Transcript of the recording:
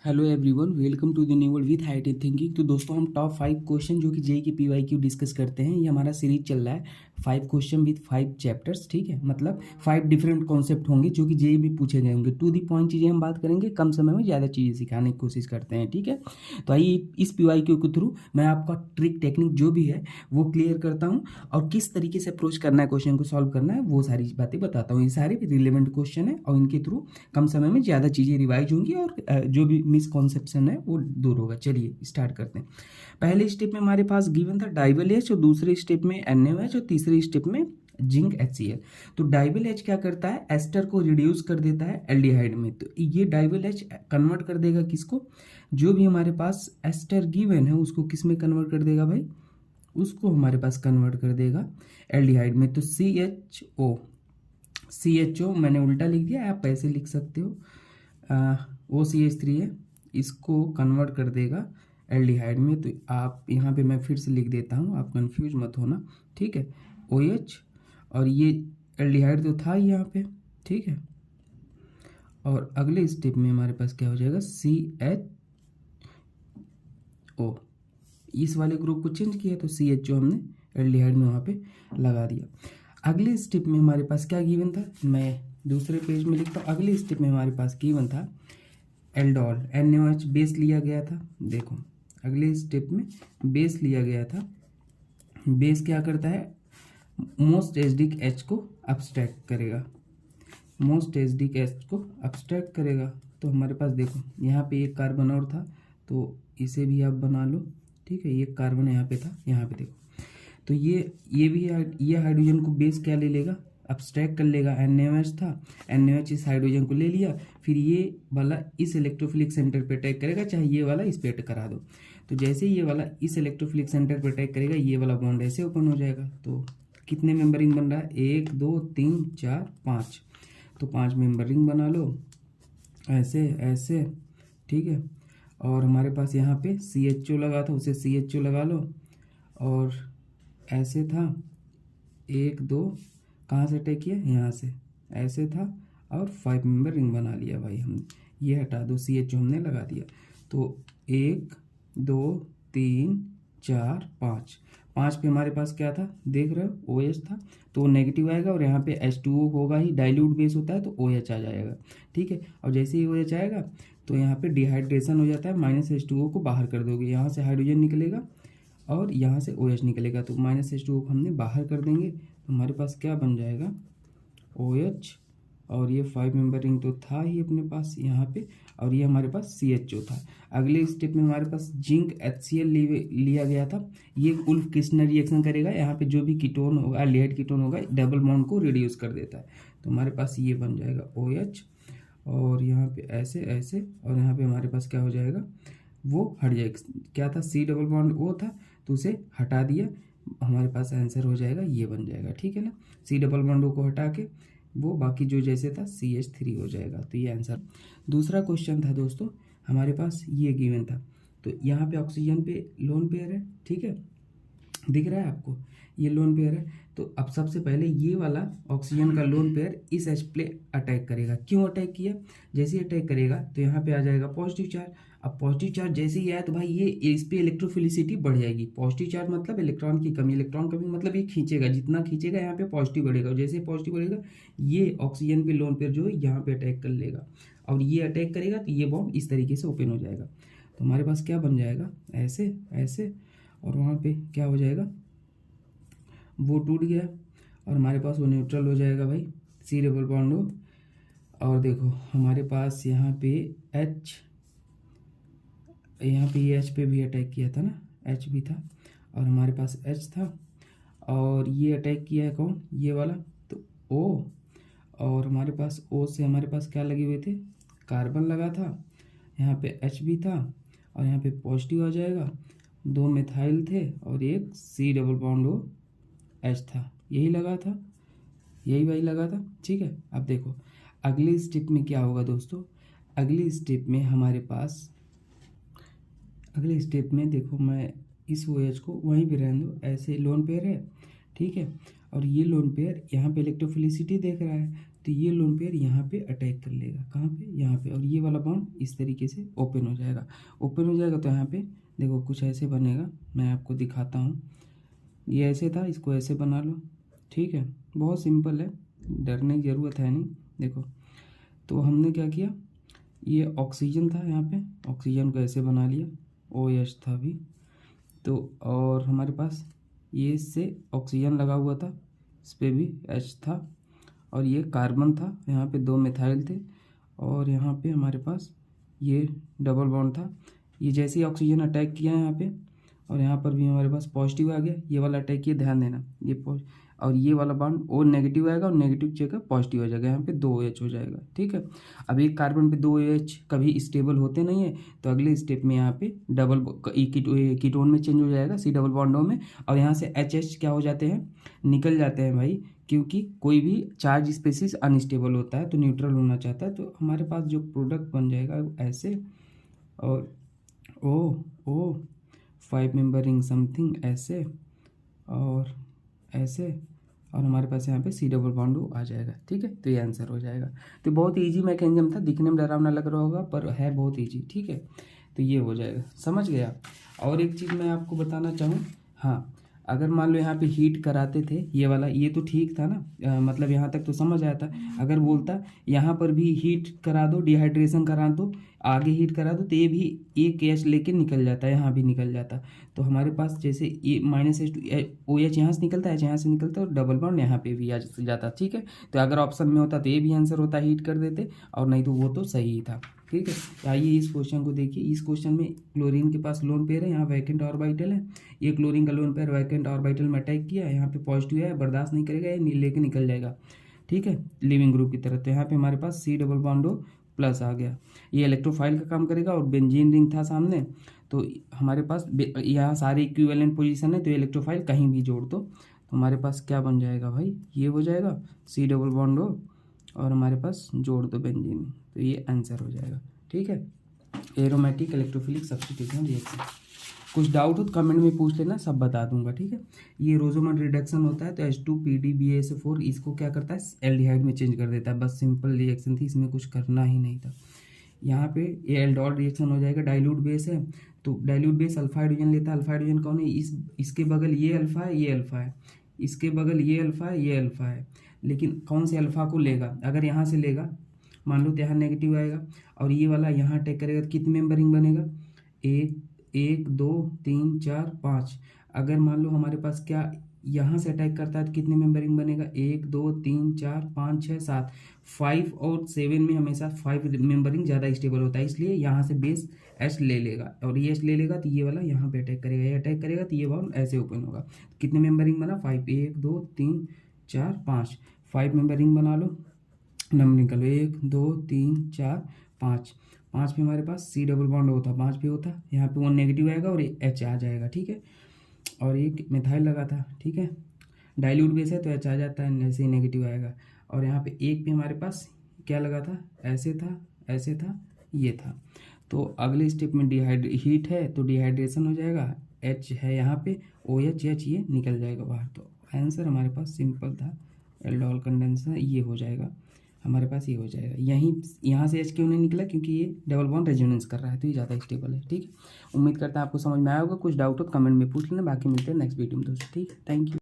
Hello everyone, welcome to the new world with हाईटी thinking. तो दोस्तों, हम टॉप 5 क्वेश्चन जो कि जेई की पीवाईक्यू डिस्कस करते हैं। ये हमारा सीरीज चल रहा है 5 क्वेश्चन विथ 5 चैप्टर्स। ठीक है, मतलब 5 डिफरेंट कॉन्सेप्ट होंगे जो कि जेई में पूछे गए होंगे। टू दी पॉइंट चीज़ें हम बात करेंगे, कम समय में ज़्यादा चीज़ें सिखाने की कोशिश करते हैं। ठीक है, तो आइए इस पीवाईक्यू के थ्रू मैं आपका ट्रिक टेक्निक जो भी है वो क्लियर करता हूँ और किस तरीके से अप्रोच करना है, क्वेश्चन को सॉल्व करना है, वो सारी बातें बताता हूँ। ये सारे रिलेवेंट क्वेश्चन है और इनके थ्रू कम समय में ज़्यादा चीज़ें रिवाइज होंगी और जो भी मिसकॉन्सेप्शन है वो दूर होगा। चलिए स्टार्ट करते हैं। पहले स्टेप में हमारे पास गिवन था डाइवल एच, और दूसरे स्टेप में NaOH, और तीसरे स्टेप में जिंक HCl। तो डाइवल एच क्या करता है, एस्टर को रिड्यूस कर देता है एल्डिहाइड में। तो ये डाइवल एच कन्वर्ट कर देगा किसको, जो भी हमारे पास एस्टर गिवन है उसको किस में कन्वर्ट कर देगा भाई, उसको हमारे पास कन्वर्ट कर देगा एल्डिहाइड में। तो CHO मैंने उल्टा लिख दिया, आप ऐसे लिख सकते हो। OCH3 है, इसको कन्वर्ट कर देगा एल्डिहाइड में। तो आप यहाँ पे मैं फिर से लिख देता हूँ, आप कंफ्यूज मत होना। ठीक है, OH, और ये एल्डिहाइड तो था ही यहाँ पे। ठीक है, और अगले स्टेप में हमारे पास क्या हो जाएगा, CHO। इस वाले ग्रुप को चेंज किया तो CHO हमने एल्डिहाइड में वहाँ पे लगा दिया। अगले स्टेप में हमारे पास क्या गिवन था, मैं दूसरे पेज में लिखता हूँ। अगले स्टेप में हमारे पास गिवन था एल्डोल, NaOH बेस लिया गया था। देखो अगले स्टेप में बेस लिया गया था। बेस क्या करता है, मोस्ट एसिडिक H को अब्स्ट्रैक्ट करेगा, मोस्ट एसिडिक H को अब्स्ट्रैक्ट करेगा। तो हमारे पास देखो यहाँ पे एक कार्बन और था, तो इसे भी आप बना लो। ठीक है, ये कार्बन यहाँ पे था, यहाँ पे देखो। तो ये भी ये हाइड्रोजन को बेस क्या ले लेगा, अब्स्ट्रैक्ट कर लेगा। NaOH था, NaOH इस हाइड्रोजन को ले लिया, फिर ये वाला इस इलेक्ट्रोफिलिक सेंटर पे अटैक करेगा, चाहे ये वाला इस पे अटैक करा दो। तो जैसे ये वाला इस इलेक्ट्रोफिलिक सेंटर पे अटैक करेगा, ये वाला बॉन्ड ऐसे ओपन हो जाएगा। तो कितने मेंबर रिंग बन रहा है, 1 2 3 4 5। तो 5 मेंबर रिंग बना लो, ऐसे ऐसे। ठीक है, और हमारे पास यहाँ पे CHO लगा था, उसे CHO लगा लो, और ऐसे था 1 2, कहाँ से अटैक किया, यहाँ से ऐसे था, और 5 मेंबर रिंग बना लिया भाई हमने। ये हटा दो, CHO हमने लगा दिया। तो 1 2 3 4 5, 5 पे हमारे पास क्या था, देख रहे हो, OH था, तो नेगेटिव आएगा, और यहाँ पे H2O होगा ही, डाइल्यूट बेस होता है तो OH आ जाएगा। ठीक है, और जैसे ही OH आएगा तो यहाँ पे डिहाइड्रेशन हो जाता है, -H2O को बाहर कर दोगे, यहाँ से हाइड्रोजन निकलेगा और यहाँ से OH निकलेगा। तो -H2O को हमने बाहर कर देंगे, तो हमारे पास क्या बन जाएगा, OH, और ये 5 मेंबर रिंग तो था ही अपने पास यहाँ पे, और ये हमारे पास CHO था। अगले स्टेप में हमारे पास जिंक HCl लिया गया था। ये उल्फ किस्टनर रिएक्शन करेगा, यहाँ पे जो भी कीटोन होगा, एल्डिहाइड कीटोन होगा, डबल बॉन्ड को रिड्यूस कर देता है। तो हमारे पास ये बन जाएगा OH, और यहाँ पे ऐसे ऐसे, और यहाँ पे हमारे पास क्या हो जाएगा, वो हट जाएगा। क्या था, C डबल बॉन्ड O था, तो उसे हटा दिया, हमारे पास आंसर हो जाएगा, ये बन जाएगा। ठीक है ना, C डबल बॉन्ड O को हटा के वो बाकी जो जैसे था CH3 हो जाएगा। तो ये आंसर। दूसरा क्वेश्चन था दोस्तों, हमारे पास ये गिवन था। तो यहाँ पे ऑक्सीजन पे लोन पेयर है। ठीक है, दिख रहा है आपको, ये लोन पेयर है। तो अब सबसे पहले ये वाला ऑक्सीजन का लोन पेयर इस H पे अटैक करेगा। क्यों अटैक किया, जैसे ही अटैक करेगा तो यहाँ पे आ जाएगा पॉजिटिव चार्ज। अब पॉजिटिव चार्ज जैसे ही आया तो भाई ये इस पे इलेक्ट्रोफिलिसिटी बढ़ जाएगी। पॉजिटिव चार्ज मतलब इलेक्ट्रॉन की कमी, इलेक्ट्रॉन कमी मतलब ये खींचेगा, जितना खींचेगा यहाँ पे पॉजिटिव बढ़ेगा, और जैसे पॉजिटिव बढ़ेगा ये ऑक्सीजन पे लोन पेयर जो है यहाँ पे अटैक कर लेगा, और ये अटैक करेगा तो ये बॉन्ड इस तरीके से ओपन हो जाएगा। तो हमारे पास क्या बन जाएगा, ऐसे ऐसे, और वहाँ पे क्या हो जाएगा, वो टूट गया, और हमारे पास वो न्यूट्रल हो जाएगा भाई, C डबल बॉन्ड हो। और देखो हमारे पास यहाँ पे H, यहाँ पे ये H पे भी अटैक किया था ना, H भी था, और हमारे पास H था, और ये अटैक किया है कौन, ये वाला, तो O, और हमारे पास O से हमारे पास क्या लगे हुए थे, कार्बन लगा था, यहाँ पे H भी था, और यहाँ पे पॉजिटिव आ जाएगा, 2 मिथाइल थे, और एक C double bond O H था, यही लगा था, यही भाई लगा था। ठीक है, अब देखो अगले स्टेप में क्या होगा दोस्तों, अगले स्टेप में हमारे पास, अगले स्टेप में देखो, मैं इस OH को वहीं पे रहने दो, ऐसे लोन पेयर है। ठीक है, और ये लोन पेयर यहाँ पे इलेक्ट्रोफिलिसिटी देख रहा है, तो ये लोन पेयर यहाँ पे अटैक कर लेगा, कहाँ पे, यहाँ पे, और ये वाला बॉन्ड इस तरीके से ओपन हो जाएगा। ओपन हो जाएगा तो यहाँ पे देखो कुछ ऐसे बनेगा, मैं आपको दिखाता हूँ। ये ऐसे था, इसको ऐसे बना लो, ठीक है, बहुत सिंपल है, डरने की ज़रूरत है नहीं। देखो तो हमने क्या किया, ये ऑक्सीजन था, यहाँ पे ऑक्सीजन को ऐसे बना लिया, OH था अभी तो, और हमारे पास ये इससे ऑक्सीजन लगा हुआ था, इस पर भी H था, और ये कार्बन था, यहाँ पे 2 मिथाइल थे, और यहाँ पे हमारे पास ये डबल बॉन्ड था। ये जैसे ही ऑक्सीजन अटैक किया यहाँ पे, और यहाँ पर भी हमारे पास पॉजिटिव आ गया, ये वाला अटैक किया, ध्यान देना, ये और ये वाला बॉन्ड और नेगेटिव आएगा, और नेगेटिव जगह पॉजिटिव हो जाएगा, यहाँ पे 2 OH हो जाएगा, ठीक है। अब एक कार्बन पे 2 OH कभी स्टेबल होते नहीं है, तो अगले स्टेप में यहाँ पे डबल कीटोन में चेंज हो जाएगा, C डबल बॉन्डों में, और यहाँ से HH क्या हो जाते हैं, निकल जाते हैं भाई, क्योंकि कोई भी चार्ज स्पेसिस अनस्टेबल होता है तो न्यूट्रल होना चाहता है। तो हमारे पास जो प्रोडक्ट बन जाएगा ऐसे, और O 5 मेंबरिंग समथिंग ऐसे और ऐसे, और हमारे पास यहाँ पे C डबल बॉन्ड आ जाएगा, ठीक है। तो ये आंसर हो जाएगा। तो बहुत इजी मैकेनिज्म था, दिखने में डरावना लग रहा होगा पर है बहुत इजी, ठीक है। तो ये हो जाएगा, समझ गया। और एक चीज़ मैं आपको बताना चाहूँ, हाँ, अगर मान लो यहाँ पे हीट कराते थे, ये वाला, ये तो ठीक था ना, मतलब यहाँ तक तो समझ आया था। अगर बोलता यहाँ पर भी हीट करा दो, डिहाइड्रेशन करा दो, आगे हीट करा दो, तो ये भी एक H लेके निकल जाता है, यहाँ भी निकल जाता। तो हमारे पास जैसे ये -H यहाँ से निकलता है, यहाँ से निकलता है, और डबल बॉन्ड यहाँ पे भी आ जाता, ठीक है। तो अगर ऑप्शन में होता तो ये भी आंसर होता, हीट कर देते, और नहीं तो वो तो सही था, ठीक है। तो आइए इस क्वेश्चन को देखिए। इस क्वेश्चन में क्लोरीन के पास लोन पेयर है, यहाँ वैकेंट ऑर्बिटल है, ये क्लोरीन का लोन पेयर वैकेंट ऑर्बिटल में अटैक किया, यहाँ पे पॉजिटिव है, बर्दाश्त नहीं करेगा, ये लेके निकल जाएगा, ठीक है, लिविंग ग्रुप की तरह। तो यहाँ पे हमारे पास C डबल बॉन्ड प्लस आ गया, ये इलेक्ट्रोफाइल का काम करेगा, और बेंजीन रिंग था सामने, तो हमारे पास यहाँ सारे इक्विवेलेंट पोजीशन है, तो इलेक्ट्रोफाइल कहीं भी जोड़ दो, तो हमारे पास क्या बन जाएगा भाई, ये हो जाएगा C डबल बॉन्ड और हमारे पास जोड़ दो बेंजीन, तो ये आंसर हो जाएगा, ठीक है। Aromatic electrophilic substitution reaction. कुछ डाउट हो तो कमेंट में पूछ लेना, सब बता दूंगा, ठीक है। ये रोजोमर रिडक्शन होता है, तो H2PDBASO4 इसको क्या करता है, एल्डिहाइड में चेंज कर देता है, बस सिंपल रिएक्शन थी, इसमें कुछ करना ही नहीं था। यहाँ पे ये एल्डोल रिएक्शन हो जाएगा, डाइल्यूट बेस है, तो डाइल्यूट बेस अल्फा हाइड्रोजन लेता है, अल्फा हाइड्रोजन कौन है, इसके बगल ये अल्फा है, ये अल्फा है, इसके बगल ये अल्फा है, ये अल्फा है, लेकिन कौन से अल्फा को लेगा, अगर यहाँ से लेगा, मान लो तो यहाँ नेगेटिव आएगा, और ये वाला यहाँ अटैक करेगा तो कितने मेंबरिंग बनेगा, 1 2 3 4 5। अगर मान लो हमारे पास क्या यहाँ से अटैक करता है तो कितने मेंबरिंग बनेगा, 1 2 3 4 5 6 7, 5 और 7 में हमेशा 5 मेंबरिंग ज़्यादा स्टेबल होता है, इसलिए यहाँ से बेस H ले लेगा, और ये H ले लेगा तो ये वाला यहाँ पे अटैक करेगा, ये अटैक करेगा तो ये बॉन्ड ऐसे ओपन होगा। कितने मेंबरिंग बना, 5, 1 2 3 4 5, 5 मेंबरिंग बना लो, नंबर निकलो, 1 2 3 4 5, 5 पे हमारे पास C डबल बॉन्ड होता, 5 पे होता, यहाँ पे 1 नेगेटिव आएगा और H आ जाएगा, ठीक है, और एक मिथाइल लगा था, ठीक है, डाइल्यूट बेस है तो H आ जाता है, ऐसे ही नेगेटिव आएगा, और यहाँ पे 1 पे हमारे पास क्या लगा था, ऐसे था, ऐसे था, ये था। तो अगले स्टेप में हीट है तो डिहाइड्रेशन हो जाएगा, H है यहाँ पे, OH ये निकल जाएगा बाहर। तो आंसर हमारे पास सिंपल था, एल्डोल कंडेंसर, ये हो जाएगा हमारे पास, ये हो जाएगा। यहाँ से H क्यों नहीं निकला, क्योंकि ये डबल बॉन्ड रेजोनेंस कर रहा है, तो ये ज़्यादा स्टेबल है, ठीक है। उम्मीद करता है आपको समझ में आया होगा, कुछ डाउट हो कमेंट में पूछ लेना, बाकी मिलते हैं नेक्स्ट वीडियो में दोस्तों, ठीक है, थैंक यू।